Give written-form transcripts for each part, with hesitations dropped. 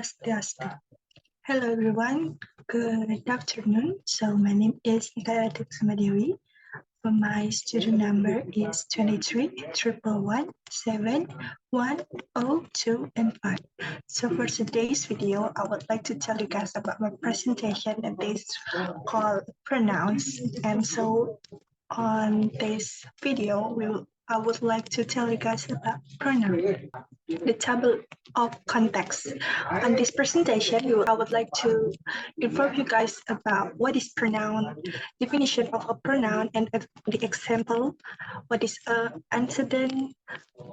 Swastiastu. Hello everyone, good afternoon. So my name is Nikaya Dewi. My student number is 23111710 and 5. So for today's video, I would like to tell you guys about my presentation that is called Pronouns. And so on this video, I would like to tell you guys about pronoun. The table of context. On this presentation, I would like to inform you guys about what is pronoun, definition of a pronoun, and the example, what is antecedent,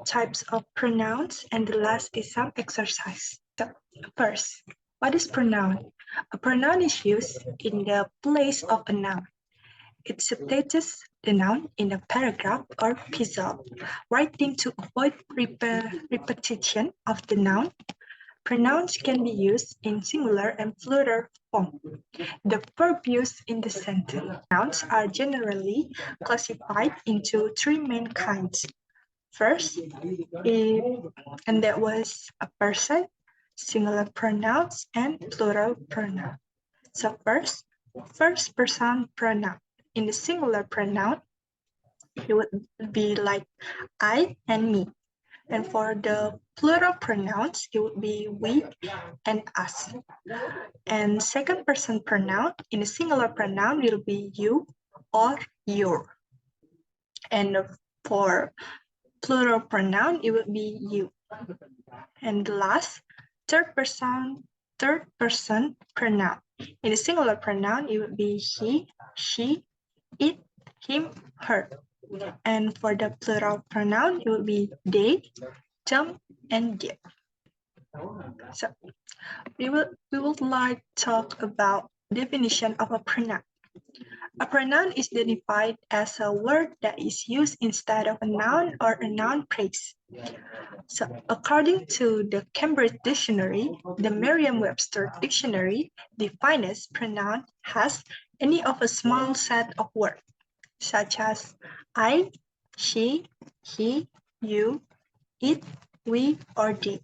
types of pronouns, and the last is some exercise. So first, what is pronoun? A pronoun is used in the place of a noun. It substitutes the noun in a paragraph or piece of writing to avoid repetition of the noun. Pronouns can be used in singular and plural form. The verb used in the sentence. Pronouns are generally classified into three main kinds. First, and that was a person, singular pronouns, and plural pronoun. So first person pronoun. In the singular pronoun, it would be like I and me. And for the plural pronouns, it would be we and us. And second person pronoun, in the singular pronoun, it will be you or your. And for plural pronoun, it would be you. And the last, third person pronoun. In the singular pronoun, it would be he, she, it, him, her. And for the plural pronoun, it will be they, them, and it. So we would like to talk about definition of a pronoun. A pronoun is identified as a word that is used instead of a noun or a noun phrase. So according to the Cambridge Dictionary, the Merriam-Webster Dictionary defines pronoun as any of a small set of words, such as I, she, he, you, it, we, or they.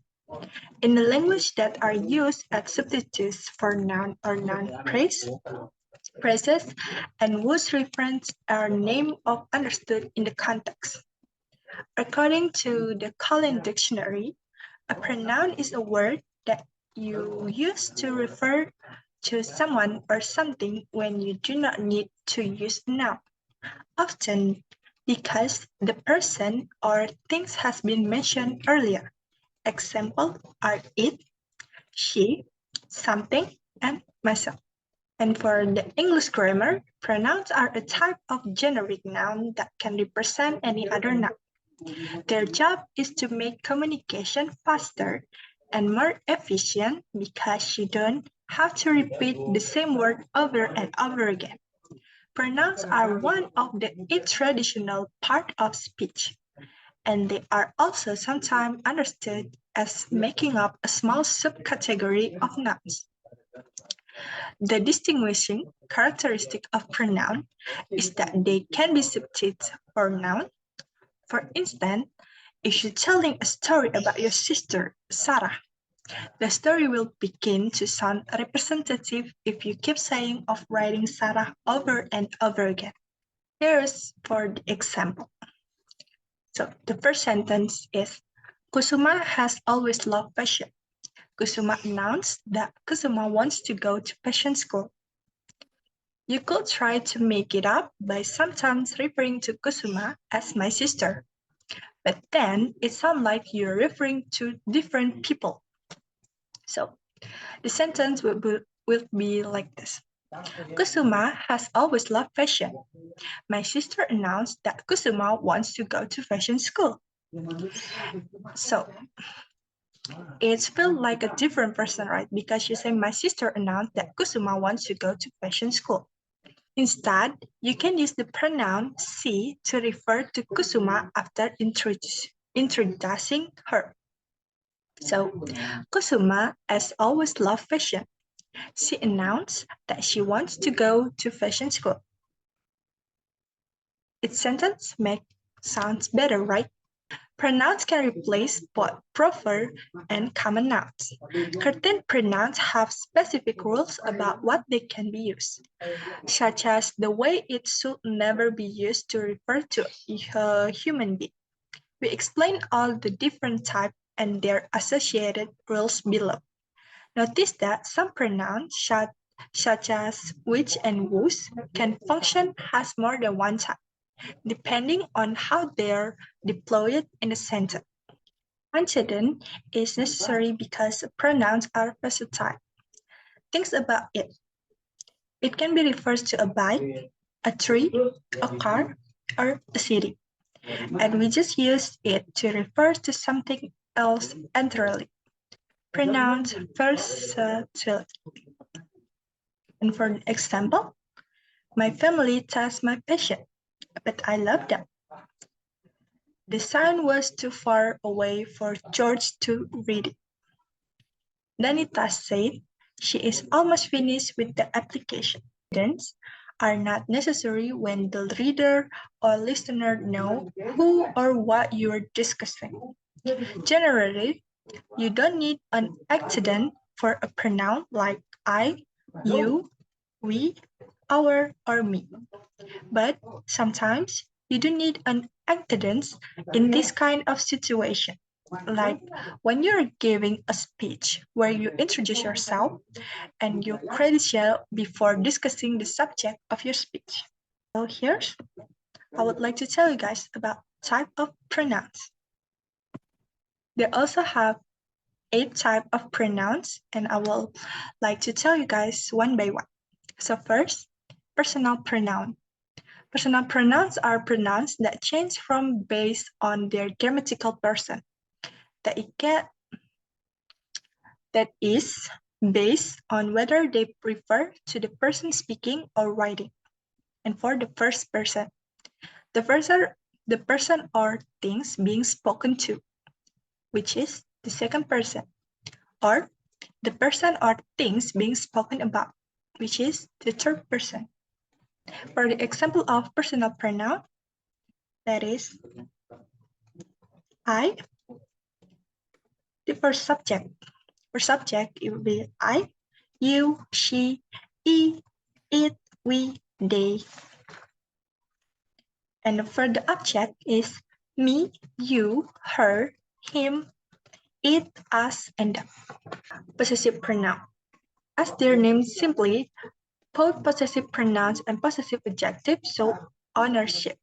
In the language that are used as substitutes for noun or noun phrases, and whose reference are named or understood in the context. According to the Collins Dictionary, a pronoun is a word that you use to refer to someone or something when you do not need to use a noun, often because the person or things has been mentioned earlier. Examples are it, she, something, and myself. And for the English grammar, pronouns are a type of generic noun that can represent any other noun. Their job is to make communication faster and more efficient because you don't have to repeat the same word over and over again. Pronouns are one of the 8 traditional parts of speech, and they are also sometimes understood as making up a small subcategory of nouns. The distinguishing characteristic of pronoun is that they can be substituted for noun. For instance, if you're telling a story about your sister, Sarah, the story will begin to sound representative if you keep saying or writing Sarah over and over again. Here's for the example. So the first sentence is, Kusuma has always loved fashion. Kusuma announced that Kusuma wants to go to fashion school. You could try to make it up by sometimes referring to Kusuma as my sister, but then it sounds like you're referring to different people. So the sentence will be like this. Kusuma has always loved fashion. My sister announced that Kusuma wants to go to fashion school. So it feels like a different person, right? Because you say my sister announced that Kusuma wants to go to fashion school. Instead, you can use the pronoun she to refer to Kusuma after introducing her. So, Kusuma has always loved fashion. She announced that she wants to go to fashion school. Its sentence sounds better, right? Pronouns can replace both proper and common nouns. Certain pronouns have specific rules about what they can be used, such as the way it should never be used to refer to a human being. We explain all the different types and their associated rules below. Notice that some pronouns, such as which and whose, can function as more than one type, depending on how they're deployed in a sentence. Antecedent is necessary because pronouns are versatile. Think about it. It can be referred to a bike, a tree, a car, or a city. And we just use it to refer to something else entirely. Pronouns versatility. And for example, my family tests my passion, but I love them. The sign was too far away for George to read it. Danita said she is almost finished with the application. Students are not necessary when the reader or listener know who or what you are discussing. Generally, you don't need an accident for a pronoun like I, you, we, our, or me. But sometimes you do need an accident in this kind of situation. Like when you're giving a speech where you introduce yourself and your credential before discussing the subject of your speech. So here's, I would like to tell you guys about type of pronouns. They also have 8 types of pronouns, and I will like to tell you guys one by one. So first, personal pronoun. Personal pronouns are pronouns that change from based on their grammatical person. That is based on whether they refer to the person speaking or writing. And for the first person, the person or things being spoken to, which is the second person, or the person or things being spoken about, which is the third person. For the example of personal pronoun, that is I. The first subject. For subject, it will be I, you, she, he, it, we, they. And for the object is me, you, her, him, it, us, and them. Possessive pronoun. As their name simply, both possessive pronouns and possessive adjectives show ownership.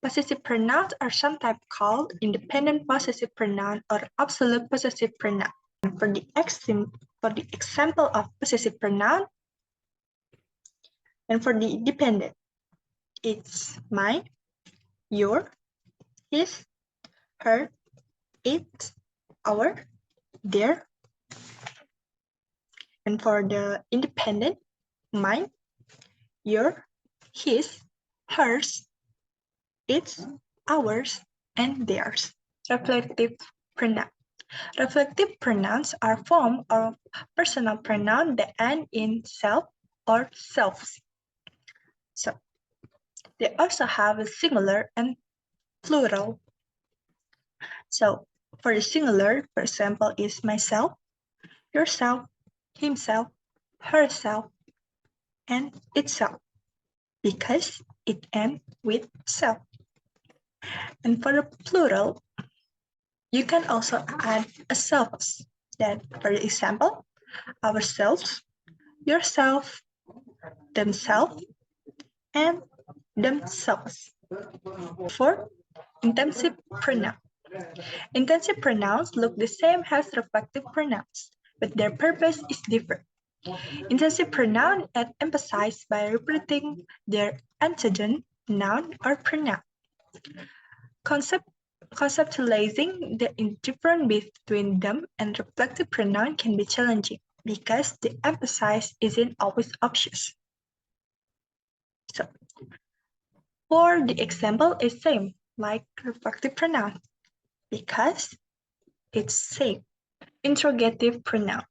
Possessive pronouns are sometimes called independent possessive pronoun or absolute possessive pronoun. And for the example of possessive pronoun, and for the dependent, it's mine, your, his, her, it, our, their. And for the independent, mine, your, his, hers, its, ours, and theirs. Reflective pronoun. Reflective pronouns are forms of personal pronoun that end in self or selves. So they also have a singular and plural. So for the singular, for example, is myself, yourself, himself, herself, and itself, because it ends with self. And for the plural, you can also add a selves. That, for example, ourselves, yourself, themselves, and themselves. For intensive pronoun. Intensive pronouns look the same as reflective pronouns, but their purpose is different. Intensive pronoun are emphasized by repeating their antecedent, noun, or pronoun. Conceptualizing the difference between them and reflective pronoun can be challenging because the emphasis isn't always obvious. So, for the example is same like reflective pronoun because it's same. Interrogative pronoun.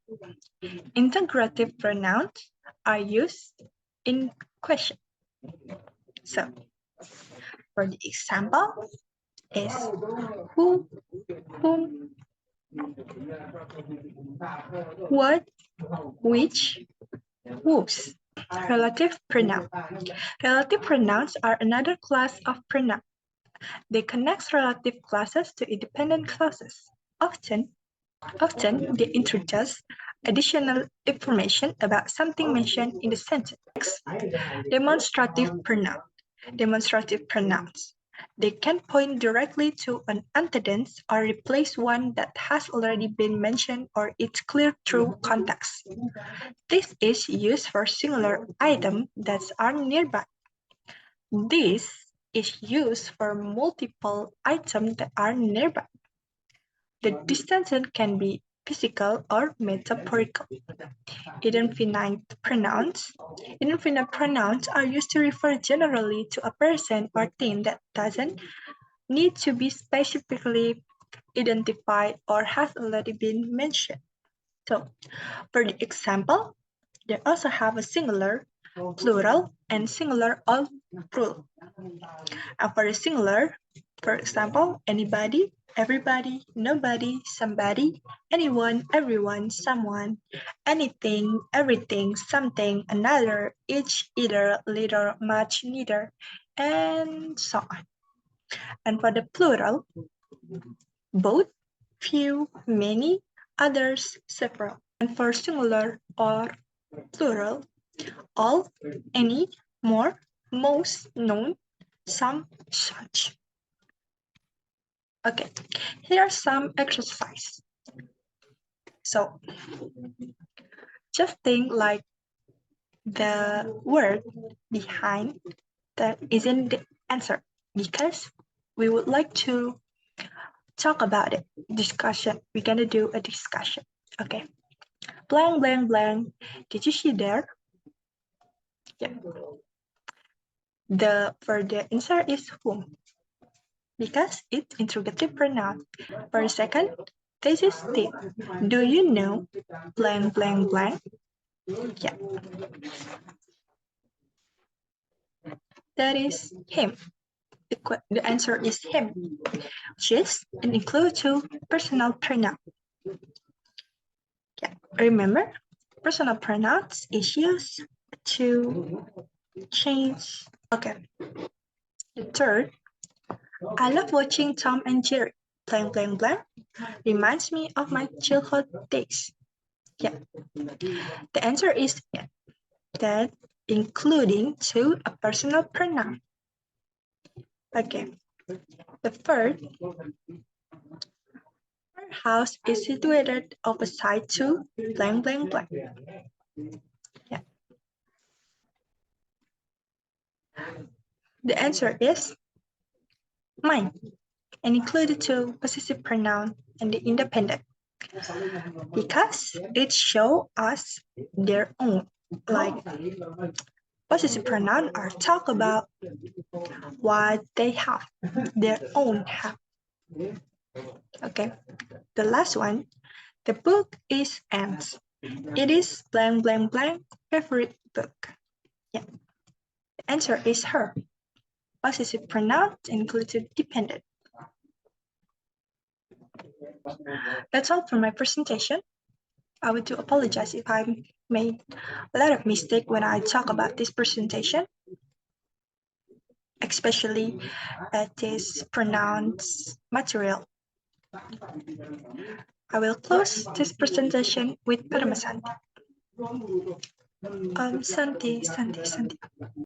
Integrative pronouns are used in question. So, for the example, is who, whom, what, which, whose. Relative pronoun. Relative pronouns are another class of pronoun. They connect relative clauses to independent clauses. Often they introduce additional information about something mentioned in the sentence. Demonstrative pronoun. Demonstrative pronouns. They can point directly to an antecedent or replace one that has already been mentioned or is clear through context. This is used for singular items that are nearby. This is used for multiple items that are nearby. The distance can be physical or metaphorical. Indefinite pronouns. Indefinite pronouns are used to refer generally to a person or thing that doesn't need to be specifically identified or has already been mentioned. So, for the example, they also have a singular, plural, and singular or plural. And for the singular, for example, anybody, everybody, nobody, somebody, anyone, everyone, someone, anything, everything, something, another, each, either, little, much, neither, and so on. And for the plural, both, few, many, others, several. And for singular or plural, all, any, more, most, none, some, such. Okay, here are some exercise. So just think like the word behind that isn't the answer, because we would like to talk about it. Discussion. We're gonna do a discussion. Okay. Blank, blank, blank. Did you see there? Yeah. For the answer is whom, because it's interrogative pronoun. For a second, this is Steve. Do you know blank, blank, blank? Yeah. That is him. The answer is him, which is an inclusive personal pronoun. Yeah. Remember, personal pronouns is used to change. Okay. The third, I love watching Tom and Jerry. Blank, blank, blank reminds me of my childhood days. Yeah. The answer is yeah. That including to a personal pronoun. Okay. The third, our house is situated opposite to blank, blank, blank. Yeah. The answer is mine, and included to possessive pronoun and the independent, because it shows us their own. Like possessive pronoun are talk about what they have, their own have. Okay. The last one, the book is Anne's. It is blank, blank, blank favorite book. Yeah. The answer is her. Possessive pronoun included dependent. That's all for my presentation. I would do apologize if I made a lot of mistake when I talk about this presentation, especially at this pronouns material. I will close this presentation with Paramasanti. Santi.